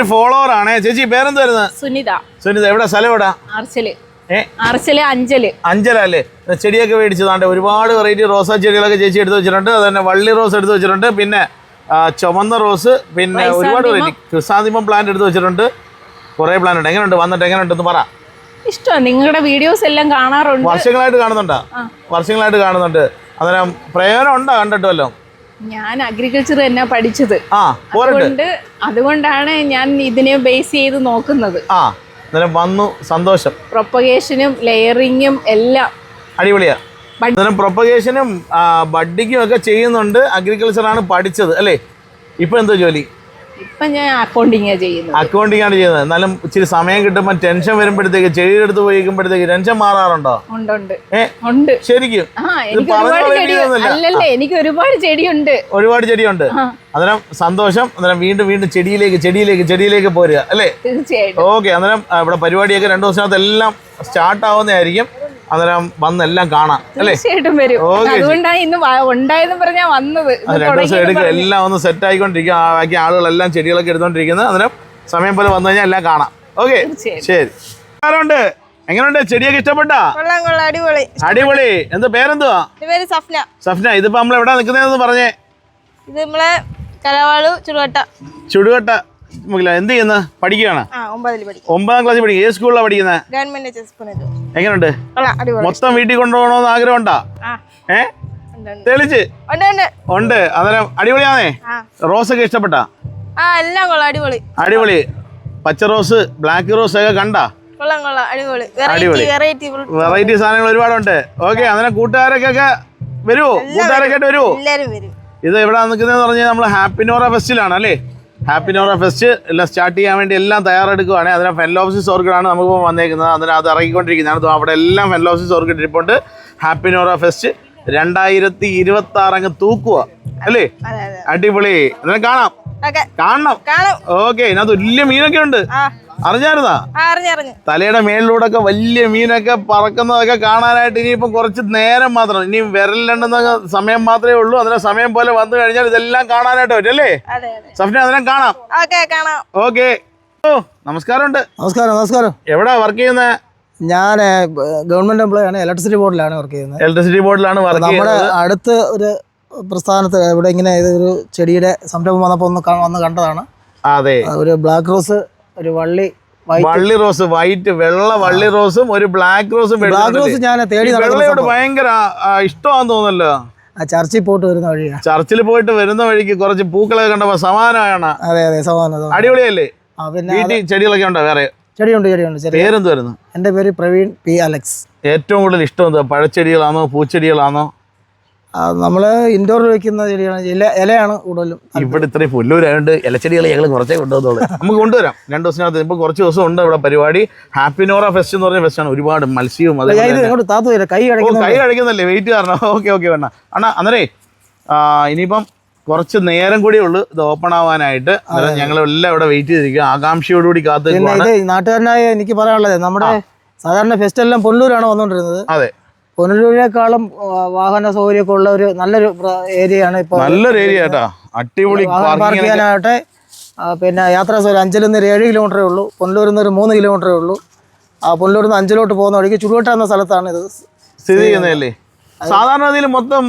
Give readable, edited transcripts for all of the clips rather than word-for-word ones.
ഒരു ഫോളോവർ ആണ്. ചേച്ചി പേരെന്ത് വരുന്നത്? സുനിത. സുനിത എവിടെ സ്ഥലം എവിടെ? അഞ്ചല അല്ലേ? ചെടിയൊക്കെ മേടിച്ചതാണ്ട് ഒരുപാട് വെറൈറ്റി റോസാ ചെടികളൊക്കെ ചേച്ചി എടുത്ത് വെച്ചിട്ടുണ്ട്. അത് തന്നെ വള്ളി റോസ് എടുത്ത് വെച്ചിട്ടുണ്ട്, പിന്നെ ചുമന്ന റോസ്, പിന്നെ ഒരുപാട് വെറൈറ്റി ക്രിസാന്തിമം പ്ലാന്റ് എടുത്ത് വെച്ചിട്ടുണ്ട്. കുറേ പ്ലാന്റ് ഉണ്ട്. എങ്ങനെയുണ്ട് വന്നിട്ട്? എങ്ങനെയുണ്ടെന്ന് പറ. ഇഷ്ടമാണ്, നിങ്ങളുടെ വീഡിയോസ് എല്ലാം കാണാറുണ്ട്. വർഷങ്ങളായിട്ട് കാണുന്നുണ്ട്. അന്നേരം പ്രയോജനം ഉണ്ടോ കണ്ടിട്ടുമല്ലോ? ഞാൻ അഗ്രികൾച്ചർ തന്നെ പഠിച്ചത്, അതുകൊണ്ടാണ് ഞാൻ ഇതിനെ ബേസ് ചെയ്ത് നോക്കുന്നത്. വന്നു സന്തോഷം. പ്രൊപ്പഗേഷനും ലെയറിങ്ങും എല്ലാം അടിപൊളിയാ. പ്രൊപ്പഗേഷനും ബഡ്ഡിങ്ങും ഒക്കെ ചെയ്യുന്നുണ്ട്. അഗ്രികൾച്ചറാണ് പഠിച്ചത് അല്ലേ? ഇപ്പൊ എന്തോ ജോലി? ഇപ്പൊ ഞാൻ അക്കൗണ്ടിങ് ആണ് ചെയ്യുന്നത്. എന്നാലും ഇച്ചിരി സമയം കിട്ടുമ്പോൾ ടെൻഷൻ വരുമ്പോഴത്തേക്ക് ചെടിയെടുത്ത് പോയിക്കുമ്പോഴത്തേക്ക് ടെൻഷൻ മാറാറുണ്ടോ? ഉണ്ട് ശരിക്കും. എനിക്ക് ഒരുപാട് ചെടിയുണ്ട്. അന്നേരം സന്തോഷം. അന്നേരം വീണ്ടും ചെടിയിലേക്ക് പോരുക അല്ലേ? തീർച്ചയായിട്ടും. ഓക്കെ. അന്നേരം ഇവിടെ പരിപാടിയൊക്കെ 2 ദിവസത്തിനകത്ത് എല്ലാം സ്റ്റാർട്ട് ആവുന്നതായിരിക്കും. അന്നേരം വന്നെല്ലാം കാണാം അല്ലേ? അതുകൊണ്ടാണ് ഇന്ന് ഉണ്ടായെന്ന് പറഞ്ഞാ വന്നത്. 2 ദിവസം എടുക്കുക. എല്ലാം ഒന്ന് സെറ്റ് ആയിക്കൊണ്ടിരിക്കുക. ബാക്കി ആളുകളെല്ലാം ചെടികളൊക്കെ എടുത്തോണ്ടിരിക്കുന്നത്. അന്നേരം സമയം പോലെ വന്നു കഴിഞ്ഞാൽ എല്ലാം കാണാം. ഓക്കെ, ശരി. എങ്ങനെയുണ്ട്? ചെടിയൊക്കെ ഇഷ്ടപ്പെട്ടാ? അടിപൊളി. എന്താ പേരെന്തുവാ? സഫ്ന. ഇതിപ്പോ നമ്മൾ എവിടെ നിൽക്കുന്നതെന്ന് പറഞ്ഞേ. ഇത് നമ്മളെ ചുടുകട്ട. എന്ത് ചെയ്യുന്ന? പഠിക്കുകയാണ്? 9ാം ക്ലാസ്സിൽ പഠിക്കുക. ഏത് സ്കൂളിലാണ് പഠിക്കുന്നത്? എങ്ങനെയുണ്ട്? മൊത്തം വീട്ടിൽ കൊണ്ടുപോകണമെന്ന് ആഗ്രഹം ഉണ്ടാ? തെളിച്ച് ഉണ്ട്. അന്നേരം അടിപൊളിയാണേ. റോസൊക്കെ ഇഷ്ടപ്പെട്ടാ? അടിപൊളി. പച്ച റോസ്, ബ്ലാക്ക് റോസ് ഒക്കെ കണ്ടാ? അടിപൊളി. വെറൈറ്റി സാധനങ്ങൾ ഒരുപാടുണ്ട്. ഓക്കെ. അന്നേരം കൂട്ടുകാരൊക്കെ വരുമോ? ഇത് എവിടെ നിൽക്കുന്നതെന്ന് പറഞ്ഞാൽ നമ്മൾ ഹാപ്പി നോറ ഫെസ്റ്റിലാണ് അല്ലേ? ഹാപ്പി നോറ ഫെസ്റ്റ് എല്ലാം സ്റ്റാർട്ട് ചെയ്യാൻ വേണ്ടി എല്ലാം തയ്യാറെടുക്കുകയാണ്. അതിന് ഫെൻലോപ്സിസ് ഓർക്കിഡാണ് നമുക്ക് വന്നേക്കുന്നത്. അതിന് അത് ഇറങ്ങിക്കൊണ്ടിരിക്കുന്നതാണ്. അവിടെ എല്ലാം ഫെൻലോപ്സിസ് ഓർക്കിഡ് ഇരിപ്പുണ്ട്. ഹാപ്പി നോറ ഫെസ്റ്റ് 2026 അങ്ങ് തൂക്കുക അല്ലേ? അടിപൊളി. അതിനെ കാണണം. ഓക്കെ. ഇതിനകത്ത് വലിയ മീനൊക്കെ ഉണ്ട്. അറിഞ്ഞായിരുന്നാ? തലയുടെ മേളിലൂടെ ഒക്കെ വലിയ മീനൊക്കെ പറക്കുന്നതൊക്കെ കാണാനായിട്ട് ഇനിയിപ്പം കുറച്ച് നേരം മാത്രം, ഇനി വിരലിലെണ്ണുന്ന സമയം മാത്രമേ ഉള്ളൂ. അതിനെ സമയം പോലെ വന്നു കഴിഞ്ഞാൽ ഇതെല്ലാം കാണാനായിട്ട് പറ്റും അല്ലേ? സഫ്ന, അതിനെ കാണാം. ഓക്കെ. നമസ്കാരം. എവിടാ വർക്ക് ചെയ്യുന്നത്? ഞാൻ ഗവൺമെന്റ് എംപ്ലോയി ആണ്. ഇലക്ട്രിസിറ്റി ബോർഡിലാണ് വർക്ക് ചെയ്യുന്നത്. നമ്മുടെ അടുത്ത് ഒരു പ്രസ്ഥാനത്ത് ഇവിടെ ഇങ്ങനെ ഒരു ചെടിയുടെ സംരംഭം വന്നപ്പോൾ വന്ന് കണ്ടതാണ്. അതെ. ഒരു ബ്ലാക്ക് റോസ്, ഒരു വള്ളി റോസ്, വൈറ്റ് വെള്ള വള്ളി റോസും ഒരു ബ്ലാക്ക് റോസും. ഞാൻ തേടി ഭയങ്കര ഇഷ്ടമാണെന്ന് തോന്നുന്നല്ലോ. ചർച്ചിൽ പോയിട്ട് വരുന്ന വഴിക്ക് കുറച്ച് പൂക്കളൊക്കെ കണ്ടപ്പോ സമാനമാണ്. അതെ, സമാനം. അടിപൊളിയല്ലേ? പിന്നെ ചെടികളൊക്കെ ഉണ്ടോ? വേറെ ചെടിയുണ്ട്. പേരെന്ത് വരുന്നു? എന്റെ പേര് പ്രവീൺ പി. അലക്സ്. ഏറ്റവും കൂടുതൽ ഇഷ്ടം എന്താ? പഴച്ചെടികളാണോ പൂച്ചെടികളാണോ? നമ്മള് ഇൻഡോറിൽ വെക്കുന്ന ചെടിയാണ്. ഇലയാണ് കൂടുതലും. ഇവിടെ ഇത്രയും പുല്ലൂരായതുകൊണ്ട് ഇലച്ചെടികൾ ഞങ്ങൾ കുറച്ചേ കൊണ്ടുവന്നോളൂ. നമുക്ക് കൊണ്ടുവരാം 2 ദിവസത്തിനകത്ത്. ഇപ്പൊ കുറച്ച് ദിവസം ഉണ്ട് ഇവിടെ പരിപാടി. ഹാപ്പി നോറ ഫെസ്റ്റ് എന്ന് പറഞ്ഞ ഫെസ്റ്റാണ്. ഒരുപാട് മത്സ്യവും കൈ കഴിക്കുന്നല്ലേ വെയിറ്റ് കാരണം. ഓക്കെ വേണ്ട അണ്ണാ. അന്നേരേ ഇനിയിപ്പം കുറച്ച് നേരം കൂടിയേ ഉള്ളൂ ഇത് ഓപ്പൺ ആവാനായിട്ട്. ഞങ്ങളെല്ലാം ഇവിടെ വെയിറ്റ് ചെയ്തിരിക്കുക, ആകാംക്ഷയോടുകൂടി കാത്തിരിക്കുകയാണ്. നാട്ടുകാരനായ എനിക്ക് പറയാനുള്ളത്, നമ്മുടെ സാധാരണ ഫെസ്റ്റ് എല്ലാം പൊന്നൂരാണ് വന്നുകൊണ്ടിരുന്നത്. അതെ. പുനലൂരിനേക്കാളും വാഹന സൗകര്യമൊക്കെ ഉള്ള ഒരു നല്ലൊരു ഏരിയയാണ് ഇപ്പോൾ. നല്ലൊരു ഏരിയ കേട്ടോ. അടിപൊളി. പാർക്ക് ചെയ്യാനാവട്ടെ, പിന്നെ യാത്രാ സൗകര്യം. 5-ൽ നിന്ന് 7 കിലോമീറ്ററേ ഉള്ളൂ. പുനലൂരിൽ നിന്ന് 3 കിലോമീറ്ററേ ഉള്ളൂ. പുനലൂരിൽ നിന്ന് 5-ലോട്ട് പോകുന്ന വഴിക്ക് ചുടുവട്ട എന്ന സ്ഥലത്താണ് ഇത് സ്ഥിതി ചെയ്യുന്നതല്ലേ? സാധാരണ മൊത്തം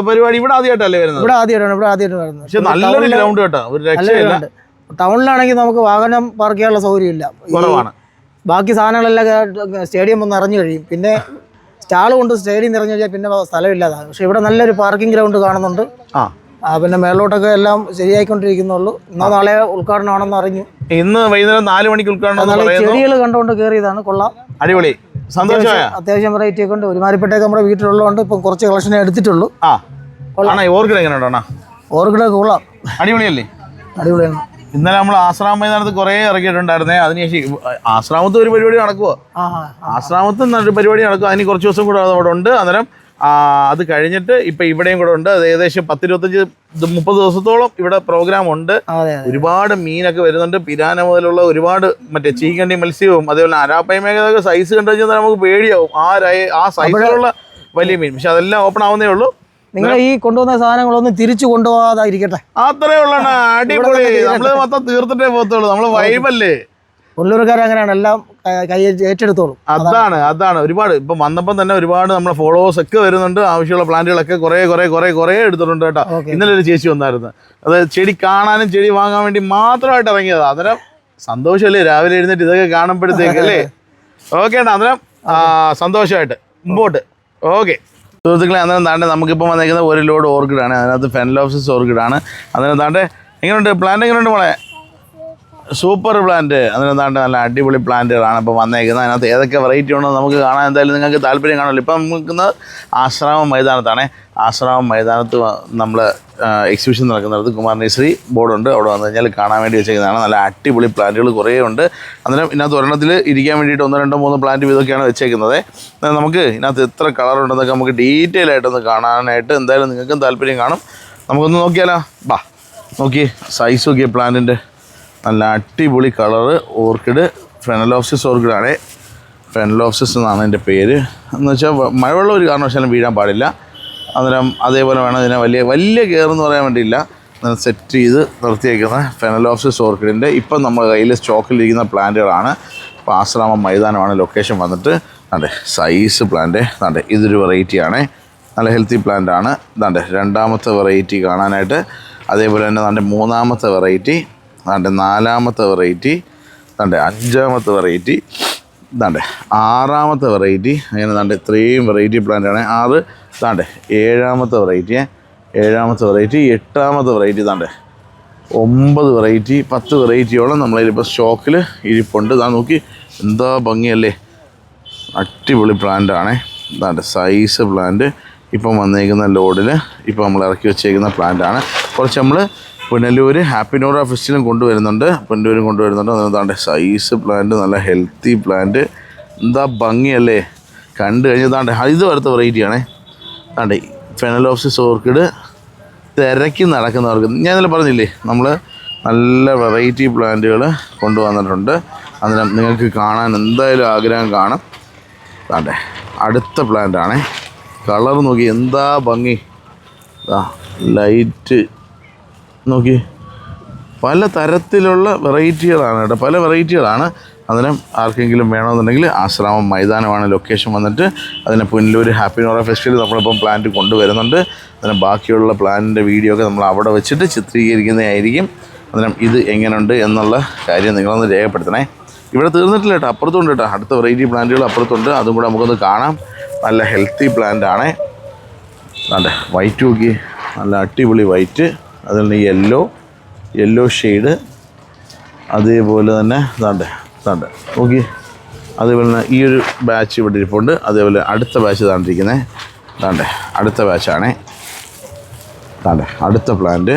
പരിപാടി ഇവിടെ ആദ്യമായിട്ടല്ലേ വരുന്നത്? ഇവിടെ ആദ്യമായിട്ട് വരുന്നത്. പക്ഷെ നല്ലൊരു ഗ്രൗണ്ട് കേട്ടോ. ഒരു രക്ഷയില്ല. ടൗണിലാണെങ്കിൽ നമുക്ക് വാഹനം പാർക്ക് ചെയ്യാനുള്ള സൗകര്യമില്ല, കുറവാണ്. ബാക്കി സാധനങ്ങളെല്ലാം സ്റ്റേഡിയം ഒന്ന് നിറഞ്ഞു കഴിയും. പിന്നെ സ്റ്റാൾ കൊണ്ട് സ്റ്റേഡിയം നിറഞ്ഞു കഴിഞ്ഞാൽ പിന്നെ സ്ഥലമില്ലാതാണ്. പക്ഷെ ഇവിടെ നല്ലൊരു പാർക്കിംഗ് ഗ്രൗണ്ട് കാണുന്നുണ്ട്. പിന്നെ മേളിലോട്ടൊക്കെ എല്ലാം ശരിയായിക്കൊണ്ടിരിക്കുന്നുള്ളൂ. ഇന്നോ നാളെ ഉദ്ഘാടനമാണെന്ന് അറിഞ്ഞു. ഇന്ന് വൈകുന്നേരം 4 മണിക്ക് ഉദ്ഘാടനം. ചെടികൾ കണ്ടുകൊണ്ട് കയറിയതാണ്. കൊള്ളാം, അടിപൊളി, സന്തോഷമായ. അത്യാവശ്യം വെറൈറ്റി ഒക്കെ ഉണ്ട്. ഒരുമാതിരിപ്പെട്ടൊക്കെ നമ്മുടെ വീട്ടിലുള്ളതുകൊണ്ട് ഇപ്പം കുറച്ച് കളക്ഷനെ എടുത്തിട്ടുള്ളൂ. ഓർക്കിഡ് എങ്ങനെയുണ്ടോ? ഓർക്കിഡ് കൊള്ളാം, അടിപൊളിയല്ലേ? അടിപൊളിയാണ്. ഇന്നലെ നമ്മൾ ആശ്രാമ മൈതാനത്ത് കുറേ ഇറക്കിയിട്ടുണ്ടായിരുന്നേ. അതിനുശേഷം ആശ്രാമത്ത് ഒരു പരിപാടി നടക്കുമോ? ആശ്രാമത്ത് ഒരു പരിപാടി നടക്കും. അതിന് കുറച്ച് ദിവസം കൂടെ അവിടെ ഉണ്ട്. അന്നേരം അത് കഴിഞ്ഞിട്ട് ഇപ്പം ഇവിടെയും കൂടെ ഉണ്ട്. അത് ഏകദേശം 10-25-30 ദിവസത്തോളം ഇവിടെ പ്രോഗ്രാം ഉണ്ട്. ഒരുപാട് മീനൊക്കെ വരുന്നുണ്ട്. പിരാന മുതലുള്ള ഒരുപാട് മറ്റേ ചീങ്കണ്ടി മത്സ്യവും അതേപോലെ അരാപ്പൈ മേഖലയൊക്കെ സൈസ് കണ്ടു കഴിഞ്ഞാൽ നമുക്ക് പേടിയാവും. ആ സൈസിലുള്ള വലിയ മീൻ. പക്ഷെ അതെല്ലാം ഓപ്പൺ ആവുന്നേ ഉള്ളൂ. നിങ്ങൾ ഈ കൊണ്ടുവന്ന സാധനങ്ങളൊന്നും തിരിച്ചു കൊണ്ടുപോകാതായിരിക്കട്ടെ. അത്രേ ഉള്ളണ. അടിപൊളി. നമ്മള് മൊത്തം തീർത്തിട്ടേ പോകത്തുള്ളൂ. നമ്മള് വൈബല്ലേ. പുല്ലൂർക്കാർ അങ്ങനെയാണ്, എല്ലാം കൈ ഏറ്റെടുത്തോളും. അതാണ് ഒരുപാട്. ഇപ്പം വന്നപ്പം തന്നെ ഒരുപാട് നമ്മളെ ഫോളോവേഴ്സ് ഒക്കെ വരുന്നുണ്ട്. ആവശ്യമുള്ള പ്ലാന്റുകളൊക്കെ കുറേ എടുത്തിട്ടുണ്ട് കേട്ടോ. ഇന്നലെ ഒരു ചേച്ചി വന്നായിരുന്നു. അത് ചെടി കാണാനും ചെടി വാങ്ങാൻ വേണ്ടി മാത്രമായിട്ട് ഇറങ്ങിയത്. അന്നേരം സന്തോഷമല്ലേ രാവിലെ എഴുന്നേറ്റ് ഇതൊക്കെ കാണുമ്പോഴത്തേക്ക് അല്ലേ? ഓക്കെ ഏട്ടാ, അന്നേരം സന്തോഷമായിട്ട് മുമ്പോട്ട്. ഓക്കെ സുഹൃത്തുക്കളെ, അന്നേരം താണ്ടെ നമുക്കിപ്പം വന്നേക്കുന്നത് ഒരു ലോഡ് ഓർക്കിഡാണ്. അതിനകത്ത് ഫെനലോപ്സിസ് ഓർക്കിഡാണ്. അന്നേരം താണ്ടെ എങ്ങനെയുണ്ട് പ്ലാന്റ്? എങ്ങനെയുണ്ട് മോളെ? Super plant. അന്നേരം താണ്ടെ നല്ല അടിപൊളി പ്ലാന്റുകളാണ് ഇപ്പോൾ വന്നേക്കുന്നത്. അതിനകത്ത് ഏതൊക്കെ വെറൈറ്റി ഉണ്ടോ നമുക്ക് കാണാൻ എന്തായാലും നിങ്ങൾക്ക് താല്പര്യം കാണുമല്ലോ. ഇപ്പം നിൽക്കുന്നത് ആശ്രാമം മൈതാനത്താണ്. ആശ്രാമം മൈതാനത്ത് നമ്മൾ എക്സിബിഷൻ നടക്കുന്നിടത്ത് കുമാർ നഴ്സറി ബോർഡുണ്ട്. അവിടെ വന്നു കഴിഞ്ഞാൽ കാണാൻ വേണ്ടി വെച്ചേക്കുന്നതാണ്. നല്ല അടിപൊളി പ്ലാന്റുകൾ കുറേ ഉണ്ട്. അന്നേരം ഇതിനകത്ത് ഒരെണ്ണത്തിൽ ഇരിക്കാൻ വേണ്ടിയിട്ട് 1, 2, 3 പ്ലാന്റ് ഇതൊക്കെയാണ് വെച്ചേക്കുന്നത്. നമുക്ക് ഇതിനകത്ത് എത്ര കളറുണ്ടെന്നൊക്കെ നമുക്ക് ഡീറ്റെയിൽ ആയിട്ടൊന്ന് കാണാനായിട്ട് എന്തായാലും നിങ്ങൾക്കും താല്പര്യം കാണും. നമുക്കൊന്ന് നോക്കിയാലോ? ബാ നോക്കി സൈസ് നോക്കിയ പ്ലാന്റിൻ്റെ നല്ല അടിപൊളി കളറ് ഓർക്കിഡ്. ഫെനലോപ്സിസ് ഓർക്കിഡാണ്. ഫെനലോപ്സിസ് എന്നാണ് എൻ്റെ പേര്. എന്ന് വെച്ചാൽ മഴവെള്ളം ഒരു കാരണവശാലും വീഴാൻ പാടില്ല. അന്നേരം അതേപോലെ വേണം ഇതിനെ വലിയ കെയർ എന്ന് പറയാൻ വേണ്ടിയില്ല. സെറ്റ് ചെയ്ത് നിർത്തിയേക്കുന്ന ഫെനലോപ്സിസ് ഓർക്കിഡിൻ്റെ ഇപ്പം നമ്മുടെ കയ്യിൽ സ്റ്റോക്കിലിരിക്കുന്ന പ്ലാന്റുകളാണ്. ഇപ്പോൾ ആശ്രാമം മൈതാനമാണ് ലൊക്കേഷൻ വന്നിട്ട്. അതെ സൈസ് പ്ലാന്റ്. അതെ ഇതൊരു വെറൈറ്റിയാണ്. നല്ല ഹെൽത്തി പ്ലാന്റാണ്. ഇതാണ്ട് രണ്ടാമത്തെ വെറൈറ്റി കാണാനായിട്ട്. അതേപോലെ തന്നെ നല്ല മൂന്നാമത്തെ വെറൈറ്റി. അതാണ്ട് നാലാമത്തെ വെറൈറ്റി. അതാണ്ട് അഞ്ചാമത്തെ വെറൈറ്റി. ഇതാണ്ട് ആറാമത്തെ വെറൈറ്റി. അങ്ങനെ താണ്ട് ഇത്രയും വെറൈറ്റി പ്ലാന്റാണ്. 6 താണ്ട് ഏഴാമത്തെ വെറൈറ്റി. എട്ടാമത്തെ വെറൈറ്റി. താണ്ട് 9 വെറൈറ്റി 10 വെറൈറ്റിയോളം നമ്മളതിലിപ്പോൾ സ്റ്റോക്കിൽ ഇരിപ്പുണ്ട്. ഇതാ നോക്കി എന്താ ഭംഗിയല്ലേ. അടിപൊളി പ്ലാന്റാണ്. ഇതാണ്ട് സൈസ് പ്ലാന്റ്. ഇപ്പം വന്നേക്കുന്ന ലോഡിൽ ഇപ്പോൾ നമ്മൾ ഇറക്കി വെച്ചേക്കുന്ന പ്ലാന്റാണ്. കുറച്ച് നമ്മൾ പുനലൂർ ഹാപ്പി നോറ ഫെസ്റ്റിലും കൊണ്ടുവരുന്നുണ്ട്. അതുകൊണ്ട് സൈസ് പ്ലാന്റ്, നല്ല ഹെൽത്തി പ്ലാന്റ്. എന്താ ഭംഗിയല്ലേ കണ്ടു കഴിഞ്ഞാൽ. താണ്ടെ ഇത് അടുത്ത വെറൈറ്റിയാണേ. താണ്ടെ ഫെനലോപ്സിസ് ഓർക്കിഡ് തിരക്കി നടക്കുന്നവർക്ക് ഞാൻ ഇന്നലെ പറഞ്ഞില്ലേ, നമ്മൾ നല്ല വെറൈറ്റി പ്ലാന്റുകൾ കൊണ്ടുവന്നിട്ടുണ്ട്. അന്നേരം നിങ്ങൾക്ക് കാണാൻ എന്തായാലും ആഗ്രഹം കാണും. താണ്ടെ അടുത്ത പ്ലാന്റാണേ. കളർ നോക്കി എന്താ ഭംഗി. ലൈറ്റ് നോക്കി പല തരത്തിലുള്ള വെറൈറ്റികളാണ് കേട്ടോ. പല വെറൈറ്റികളാണ്. അതിന് ആർക്കെങ്കിലും വേണമെന്നുണ്ടെങ്കിൽ ആശ്രാമം മൈതാനമാണ് ലൊക്കേഷൻ വന്നിട്ട്. അതിന് പുനലൂർ ഹാപ്പി നോറ ഫെസ്റ്റിവൽ നമ്മളിപ്പം പ്ലാന്റ് കൊണ്ടുവരുന്നുണ്ട്. അതിന് ബാക്കിയുള്ള പ്ലാന്റിൻ്റെ വീഡിയോ ഒക്കെ നമ്മൾ അവിടെ വെച്ചിട്ട് ചിത്രീകരിക്കുന്നതായിരിക്കും. അതിനും ഇത് എങ്ങനെയുണ്ട് എന്നുള്ള കാര്യം നിങ്ങളൊന്ന് രേഖപ്പെടുത്തണേ. ഇവിടെ തീർന്നിട്ടില്ല കേട്ടോ, അപ്പുറത്തുണ്ട് കേട്ടോ. അടുത്ത വെറൈറ്റി പ്ലാന്റുകൾ അപ്പുറത്തുണ്ട്. അതും കൂടെ നമുക്കൊന്ന് കാണാം. നല്ല ഹെൽത്തി പ്ലാന്റാണ്. നല്ല വൈറ്റ് നോക്കി, നല്ല അടിപൊളി വൈറ്റ്. അതിൽ നിന്ന് യെല്ലോ ഷെയ്ഡ്. അതേപോലെ തന്നെ താണ്ടെ നോക്കി. അതേപോലെ തന്നെ ഈ ഒരു ബാച്ച് ഇവിടെ ഇരിപ്പുണ്ട്. അതേപോലെ അടുത്ത ബാച്ച് താണ്ടിരിക്കുന്നത്. താണ്ടെ അടുത്ത ബാച്ചാണേ. താണ്ടെ അടുത്ത പ്ലാന്റ്.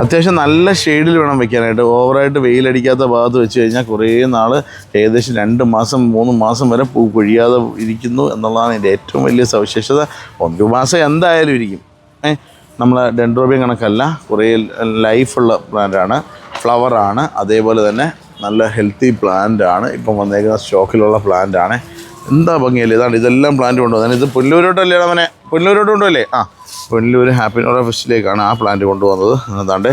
അത്യാവശ്യം നല്ല ഷെയ്ഡിൽ വേണം വെക്കാനായിട്ട്. ഓവറായിട്ട് വെയിലടിക്കാത്ത ഭാഗത്ത് വെച്ച് കഴിഞ്ഞാൽ കുറേ നാൾ, ഏകദേശം 2 മാസം 3 മാസം വരെ പൂ കൊഴിയാതെ ഇരിക്കുന്നു എന്നുള്ളതാണ് എൻ്റെ ഏറ്റവും വലിയ സവിശേഷത. 1 മാസം എന്തായാലും ഇരിക്കും. നമ്മളെ ഡെൻഡ്രോബിയം കണക്കല്ല, കുറേ ലൈഫുള്ള പ്ലാന്റാണ്, ഫ്ലവറാണ്. അതേപോലെ തന്നെ നല്ല ഹെൽത്തി പ്ലാന്റാണ്. ഇപ്പം വന്നേക്കുന്ന സ്റ്റോക്കിലുള്ള പ്ലാന്റാണ്. എന്താ ഭംഗിയല്ലേ. ഇതെല്ലാം പ്ലാന്റ് കൊണ്ടുവന്നത്. ഇത് പുനലൂരോട്ടല്ലേ അവനെ? പുനലൂരോട്ട് കൊണ്ടുപോയല്ലേ? പുനലൂർ ഹാപ്പി നോറ ഫെസ്റ്റിലേക്കാണ് ആ പ്ലാന്റ് കൊണ്ടുവന്നത്. അതാണ്ട്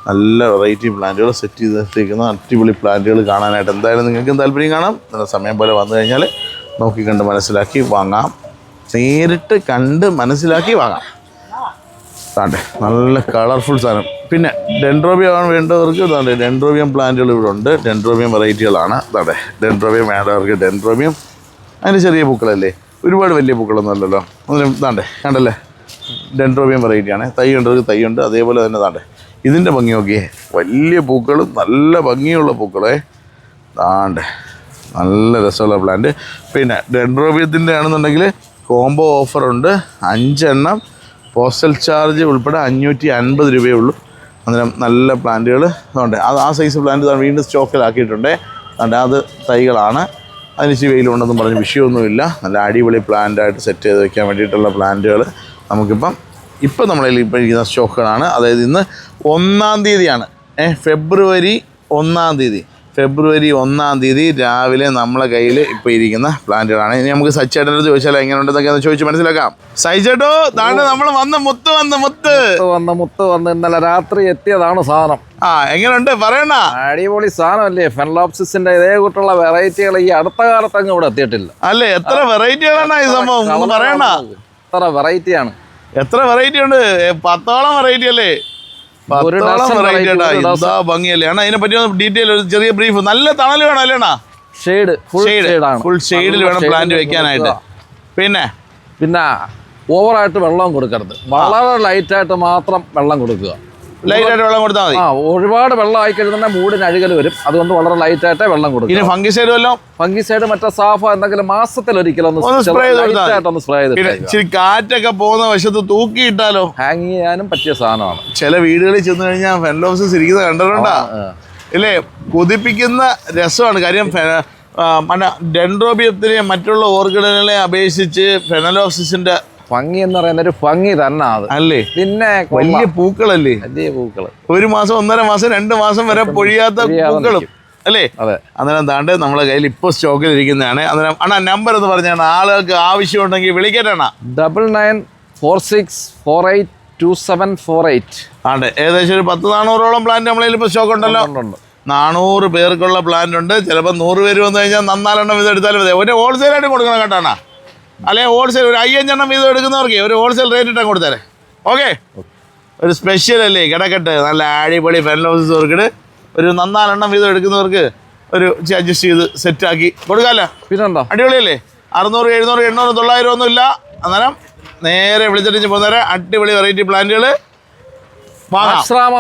നല്ല വെറൈറ്റി പ്ലാന്റുകൾ സെറ്റ് ചെയ്ത് നിർത്തിയിരിക്കുന്ന അടിപൊളി പ്ലാന്റുകൾ കാണാനായിട്ട് എന്തായാലും നിങ്ങൾക്കും താല്പര്യം കാണാം. നല്ല സമയം പോലെ വന്നു കഴിഞ്ഞാൽ നോക്കി കണ്ട് മനസ്സിലാക്കി വാങ്ങാം. നേരിട്ട് കണ്ട് മനസ്സിലാക്കി വാങ്ങാം. താണ്ടെ നല്ല കളർഫുൾ സാധനം. പിന്നെ ഡെൻഡ്രോബിയം വേണ്ടവർക്ക് ഡെൻഡ്രോബിയം പ്ലാന്റുകൾ ഇവിടെ ഉണ്ട്. ഡെൻഡ്രോബിയം വെറൈറ്റികളാണ്. ഡെൻഡ്രോബിയം വേണ്ടവർക്ക് ഡെൻഡ്രോബിയം. അതിന് ചെറിയ പൂക്കളല്ലേ, ഒരുപാട് വലിയ പൂക്കളൊന്നും അല്ലല്ലോ. അതിന് കണ്ടല്ലേ, ഡെൻഡ്രോബിയം വെറൈറ്റിയാണ്. തൈ ഉണ്ടവർക്ക് തൈയുണ്ട്. അതേപോലെ തന്നെ ഇതിൻ്റെ ഭംഗി നോക്കിയേ, വലിയ പൂക്കളും നല്ല ഭംഗിയുള്ള പൂക്കളെ. നല്ല രസമുള്ള പ്ലാന്റ്. പിന്നെ ഡെൻഡ്രോബിയത്തിൻ്റെ ആണെന്നുണ്ടെങ്കിൽ കോംബോ ഓഫറുണ്ട്. 5 എണ്ണം പോസ്റ്റൽ ചാർജ് ഉൾപ്പെടെ 550 രൂപയേ ഉള്ളൂ. അന്നേരം നല്ല പ്ലാന്റുകൾ അതുകൊണ്ട് ആ സൈസ് പ്ലാന്റ് വീണ്ടും സ്റ്റോക്കിലാക്കിയിട്ടുണ്ട്. അത് തൈകളാണ്. അതിന് ഇച്ചിരി വെയിലുണ്ടെന്നും പറഞ്ഞ് വിഷയമൊന്നുമില്ല. നല്ല അടിപൊളി പ്ലാന്റായിട്ട് സെറ്റ് ചെയ്ത് വെക്കാൻ വേണ്ടിയിട്ടുള്ള പ്ലാന്റുകൾ നമുക്കിപ്പം നമ്മളതിൽ ഇരിക്കുന്ന സ്റ്റോക്കുകളാണ്. അതായത് ഇന്ന് 1-ാം തീയതിയാണ്. ഫെബ്രുവരി 1-ാം തീയതി രാവിലെ നമ്മളെ കയ്യിൽ ഇപ്പോൾ ഇരിക്കുന്ന പ്ലാന്റുകളാണ്. ഇനി നമുക്ക് സച്ചേട്ടൻ്റെ അടുത്ത് ചോദിച്ചാലോ എങ്ങനെയുണ്ടെന്നൊക്കെ ഒന്ന് ചോദിച്ച് മനസ്സിലാക്കാം. സൈച്ചേട്ടോ താണ്ട് നമ്മൾ മുത്ത് വന്ന് ഇന്നലെ രാത്രി എത്തിയതാണ് സാധനം. എങ്ങനെയുണ്ട് പറയണ? അടിപൊളി സാധനമല്ലേ. ഫെൻലോപ്സിന്റെ ഇതേ കൂട്ടുള്ള വെറൈറ്റികൾ ഈ അടുത്ത കാലത്ത് അങ്ങ് ഇവിടെ എത്തിയിട്ടില്ല. അല്ലേ, എത്ര വെറൈറ്റികളാണ് ഈ സംഭവം പറയണ? എത്ര വെറൈറ്റിയാണ്, എത്ര വെറൈറ്റി ഉണ്ട്? 10ഓളം വെറൈറ്റി അല്ലേ? 10ഓളം വെറൈറ്റി ആട്ടാ. എന്താ ഭംഗിയല്ലേ അണ്ണാ. അതിനെ പറ്റി ഡീറ്റെയിൽ ഒരു ചെറിയ ബ്രീഫ്. നല്ല തണൽ വേണം അല്ലേ അണ്ണാ? ഫുൾ ഷെയ്ഡിൽ വേണം പ്ലാന്റ് വെക്കാനായിട്ട്. പിന്നെ ഓവറായിട്ട് വെള്ളം കൊടുക്കരുത്. വളരെ ലൈറ്റായിട്ട് മാത്രം വെള്ളം കൊടുക്കുക. ലൈറ്റായിട്ട് വെള്ളം കൊടുത്താൽ മതി. ഒരുപാട് വെള്ളം ആയി കഴിഞ്ഞാൽ മൂടിന് അഴുകൽ വരും. അതുകൊണ്ട് വളരെ ലൈറ്റായിട്ട് വെള്ളം കൊടുക്കും. ഇനി ഫംഗിസൈഡ് വല്ലതും? ഫംഗിസൈഡ് മറ്റേ സാഫ എന്തെങ്കിലും മാസത്തിൽ ഒരിക്കലും സ്പ്രേ ചെയ്ത് ഇച്ചിരി കാറ്റൊക്കെ പോകുന്ന വശത്ത് തൂക്കിയിട്ടാലോ? ഹാങ് ചെയ്യാനും പറ്റിയ സാധനമാണ്. ചില വീടുകളിൽ ചെന്ന് കഴിഞ്ഞാൽ ഫെൻലോപ്സിസ് ഇരിക്കുന്നത് കണ്ടിട്ടുണ്ടാ ഇല്ലേ? കൊതിപ്പിക്കുന്ന രസമാണ്. കാര്യം ഡെൻഡ്രോബിയത്തിനെ മറ്റുള്ള ഓർക്കിഡുകളെ അപേക്ഷിച്ച് ഫെനലോപ്സിസിന്റെ ഭംഗി എന്ന് പറയുന്ന ഒരു ഭംഗി തന്നെ അത് അല്ലേ. പിന്നെ വലിയ പൂക്കളല്ലേ, വലിയ പൂക്കള്. 1 മാസം 1.5 മാസം 2 മാസം വരെ പൊഴിയാത്ത പൂക്കളും അല്ലേ. അതെ. അന്നേരം താണ്ട് നമ്മളെ കയ്യിൽ ഇപ്പോൾ സ്റ്റോക്കിൽ ഇരിക്കുന്നതാണ്. അന്നേരം അണ്ണാ നമ്പർ എന്ന് പറഞ്ഞാണ് ആളുകൾക്ക് ആവശ്യമുണ്ടെങ്കിൽ വിളിക്കട്ടെ. 9946482748. ആണ്ട് ഏകദേശം ഒരു 10-400ഓളം പ്ലാന്റ് നമ്മളതിൽ ഇപ്പോൾ സ്റ്റോക്ക് ഉണ്ടല്ലോ. 400 പേർക്കുള്ള പ്ലാന്റ് ഉണ്ട്. ചിലപ്പോൾ 100 പേര് വന്നു കഴിഞ്ഞാൽ 4 വീതം എടുത്താലും മതി. ഒരു ഹോൾസെയിലായിട്ട് കൊടുക്കണം കേട്ടാ. അല്ലെങ്കിൽ ഹോൾസെയിൽ ഒരു 5-5 വീതം എടുക്കുന്നവർക്ക് ഒരു ഹോൾസെയിൽ റേറ്റ് ഇട്ടാൽ കൊടുത്തേരെ. ഓക്കെ, ഒരു സ്പെഷ്യൽ അല്ലേ കിടക്കട്ടെ. നല്ല അടിപൊളി ഫെൻലോപ്സിസ് ഓർക്കിഡ് ഒരു 4 വീതം എടുക്കുന്നവർക്ക് ഒരു അഡ്ജസ്റ്റ് ചെയ്ത് സെറ്റാക്കി കൊടുക്കാമല്ലോ. പിന്നെന്താ അടിപൊളിയല്ലേ. 600, 700, 800, 900 ഒന്നും ഇല്ല. അന്നേരം നേരെ വിളിച്ചിട്ട് പോകുന്നേരം അടിപൊളി വെറൈറ്റി പ്ലാന്റുകൾ ആശ്രാമ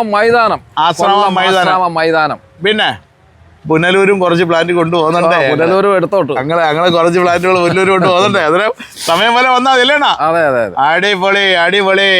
മൈതാനം. പിന്നെ പുനലൂരും കുറച്ച് പ്ലാന്റ് കൊണ്ടുപോകുന്നുണ്ട്. പുനലൂരും എടുത്തോട്ട് അങ്ങനെ കുറച്ച് പ്ലാന്റുകൾ പുനലൂരും കൊണ്ടുപോകുന്നുണ്ട്. അന്നേരം സമയം പോലെ വന്നാൽ അതില്ലേണ. അതെ. അടിപൊളി.